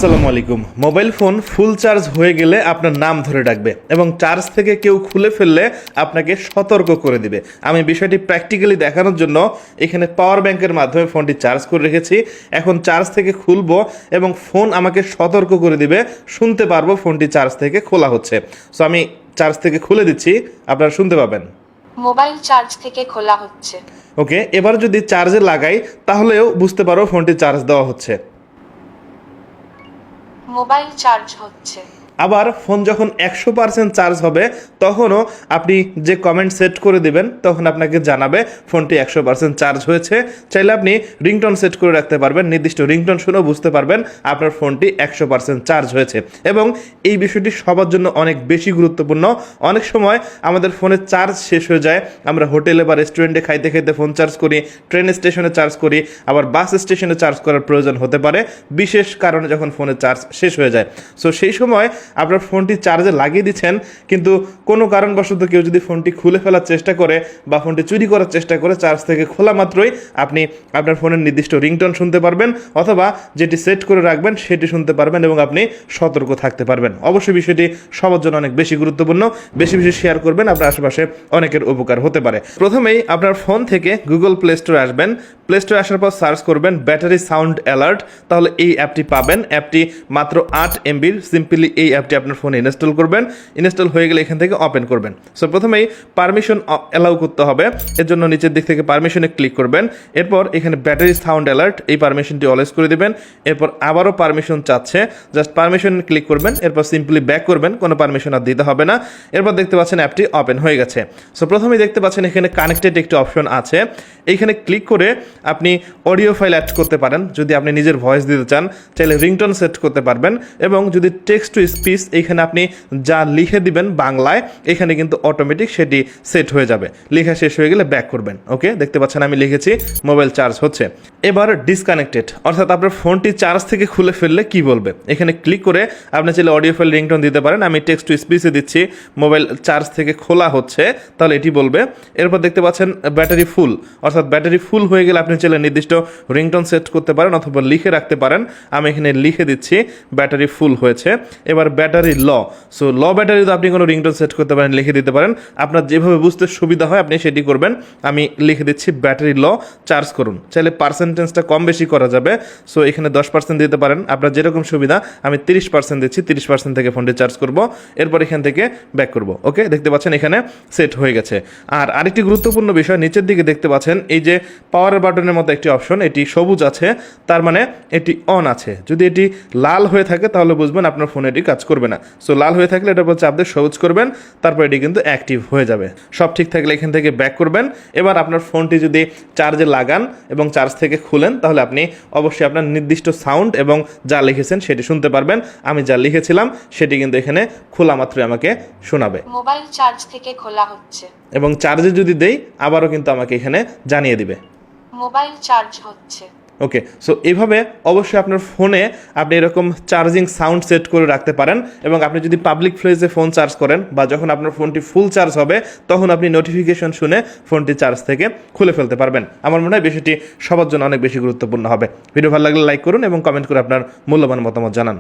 আসসালামু আলাইকুম। Mobile phone full charge হয়ে গেলে আপনার নাম ধরে ডাকবে এবং চার্জ থেকে কেউ খুলে ফেললে আপনাকে সতর্ক করে দিবে। আমি বিষয়টি প্র্যাকটিক্যালি দেখানোর জন্য এখানে পাওয়ার ব্যাংকের মাধ্যমে ফোনটি চার্জ করে রেখেছি। এখন চার্জ থেকে খুলবো এবং ফোন আমাকে সতর্ক করে দিবে, শুনতে পারবো ফোনটি চার্জ থেকে খোলা হচ্ছে। সো আমি চার্জ থেকে খুলে দিচ্ছি, আপনারা শুনতে পাবেন। মোবাইল চার্জ থেকে খোলা হচ্ছে। ওকে, এবার যদি চার্জে লাগাই তাহলেও বুঝতে পারো ফোনটি চার্জ দেওয়া হচ্ছে। মোবাইল চার্জ হচ্ছে। আবার ফোন যখন 100% চার্জ হবে তখনও আপনি যে কমেন্ট সেট করে দিবেন তখন আপনাকে জানাবে ফোনটি 100% চার্জ হয়েছে। চাইলে আপনি রিংটোন সেট করে রাখতে পারবেন, নির্দিষ্ট রিংটোন শুনেও বুঝতে পারবেন আপনার ফোনটি 100% চার্জ হয়েছে। এবং এই বিষয়টি সবার জন্য অনেক বেশি গুরুত্বপূর্ণ। অনেক সময় আমাদের ফোনের চার্জ শেষ হয়ে যায়, আমরা হোটেলে বা রেস্টুরেন্টে খাইতে খাইতে ফোন চার্জ করি, ট্রেন স্টেশনে চার্জ করি, আবার বাস স্টেশনে চার্জ করার প্রয়োজন হতে পারে বিশেষ কারণে যখন ফোনের চার্জ শেষ হয়ে যায়। সো সেই সময় আপনার ফোনটি চার্জে লাগিয়ে দিচ্ছেন, কিন্তু কোনো কারণবশত কেউ যদি ফোনটি খুলে ফেলার চেষ্টা করে বা ফোনটি চুরি করার চেষ্টা করে, চার্জ থেকে খোলা মাত্রই আপনি আপনার ফোনের নির্দিষ্ট রিংটোন শুনতে পারবেন অথবা যেটি সেট করে রাখবেন সেটি শুনতে পারবেন এবং আপনি সতর্ক থাকতে পারবেন। অবশ্যই বিষয়টি সবার জন্য অনেক বেশি গুরুত্বপূর্ণ। বেশি বেশি শেয়ার করবেন, আপনার আশেপাশে অনেকের উপকার হতে পারে। প্রথমেই আপনার ফোন থেকে গুগল প্লে স্টোরে আসবেন। প্লে স্টোরে আসার পর সার্চ করবেন ব্যাটারি সাউন্ড অ্যালার্ট, তাহলে এই অ্যাপটি পাবেন। অ্যাপটি মাত্র 8 MB। সিম্পলি এই অ্যাপটি আপনার ফোনে ইনস্টল করবেন। ইনস্টল হয়ে গেলে এখান থেকে ওপেন করবেন। সো প্রথমেই পারমিশন অ্যালাউ করতে হবে, এর জন্য নিচের দিক থেকে পারমিশনে ক্লিক করবেন। এরপর এখানে ব্যাটারি সাউন্ড অ্যালার্ট, এই পারমিশনটি অলওয়েজ করে দিবেন। এরপর আবারও পারমিশন চাচ্ছে, জাস্ট পারমিশন ক্লিক করবেন। এরপর সিম্পলি ব্যাক করবেন, কোনো পারমিশন আর দিতে হবে না। এরপর দেখতে পাচ্ছেন অ্যাপটি ওপেন হয়ে গেছে। সো প্রথমেই দেখতে পাচ্ছেন এখানে কানেক্টেড একটি অপশন আছে, এইখানে ক্লিক করে আপনি অডিও ফাইল অ্যাড করতে পারেন। যদি আপনি নিজের ভয়েস দিতে চান চাইলে রিংটোন সেট করতে পারবেন। এবং যদি টেক্সট টু স্পিচ, এইখানে আপনি যা লিখে দিবেন বাংলায়, এখানে কিন্তু অটোমেটিক সেটি সেট হয়ে যাবে। লেখা শেষ হয়ে গেলে ব্যাক করবেন। ওকে, দেখতে পাচ্ছেন আমি লিখেছি মোবাইল চার্জ হচ্ছে। এবার ডিসকানেক্টেড, অর্থাৎ আপনার ফোনটি চার্জ থেকে খুলে ফেললে কি বলবে, এখানে ক্লিক করে আপনি চাইলে অডিও ফাইল রিংটোন দিতে পারেন। আমি টেক্সট টু স্পিচে দিচ্ছি মোবাইল চার্জ থেকে খোলা হচ্ছে, তাহলে এটি বলবে। এরপর দেখতে পাচ্ছেন ব্যাটারি ফুল, অর্থাৎ ব্যাটারি ফুল হয়ে গেলে আপনি চাইলে নির্দিষ্ট রিংটোন সেট করতে পারেন অথবা লিখে রাখতে পারেন। আমি এখানে লিখে দিচ্ছি ব্যাটারি ফুল হয়েছে। এবার ব্যাটারি ল, সো ল ব্যাটারি তো আপনি কোনো রিংটোন সেট করতে পারেন, লিখে দিতে পারেন। আপনার যেভাবে বুঝতে সুবিধা হয় আপনি সেটি করবেন। আমি লিখে দিচ্ছি ব্যাটারি ল চার্জ করুন। চাইলে পার্সেন্টেজটা কম বেশি করা যাবে, সো এখানে 10% দিতে পারেন, আপনার যেরকম সুবিধা। আমি 30% দিচ্ছি, 30% থেকে ফোনটি চার্জ করব। এরপর এখান থেকে ব্যাক করব। ওকে, দেখতে পাচ্ছেন এখানে সেট হয়ে গেছে। আর আরেকটি গুরুত্বপূর্ণ বিষয়, নিচের দিকে দেখতে পাচ্ছেন এই যে পাওয়ার বাটনের মতো একটি অপশন, এটি সবুজ আছে, তার মানে এটি অন আছে। যদি এটি লাল হয়ে থাকে তাহলে বুঝবেন আপনার ফোনে এটি কাজ করবে না। সো লাল হয়ে থাকলে এটার উপর চাপ দিয়ে সবুজ করবেন, তারপর এটি কিন্তু অ্যাক্টিভ হয়ে যাবে। সব ঠিক থাকলে এখান থেকে ব্যাক করবেন। এবার আপনার ফোনটি যদি চার্জে লাগান এবং চার্জ থেকে খুলেন তাহলে আপনি অবশ্যই আপনার নির্দিষ্ট সাউন্ড এবং যা লিখেছেন সেটি শুনতে পারবেন। আমি যা লিখেছিলাম সেটি কিন্তু এখানে খোলা মাত্রই আমাকে শোনাবে। মোবাইল চার্জ থেকে খোলা হচ্ছে। এবং চার্জে যদি দেই আবারও কিন্তু আমাকে এখানে জানিয়ে দিবে মোবাইল চার্জ হচ্ছে। ওকে, সো এইভাবে অবশ্যই আপনার ফোনে আপনি এরকম চার্জিং সাউন্ড সেট করে রাখতে পারেন। এবং আপনি যদি পাবলিক প্লেসে ফোন চার্জ করেন বা যখন আপনার ফোনটি ফুল চার্জ হবে তখন আপনি নোটিফিকেশন শুনে ফোনটি চার্জ থেকে খুলে ফেলতে পারবেন। আমার মনে হয় বিষয়টি সবার জন্য অনেক বেশি গুরুত্বপূর্ণ হবে। ভিডিও ভালো লাগলে লাইক করুন এবং কমেন্ট করে আপনার মূল্যবান মতামত জানান।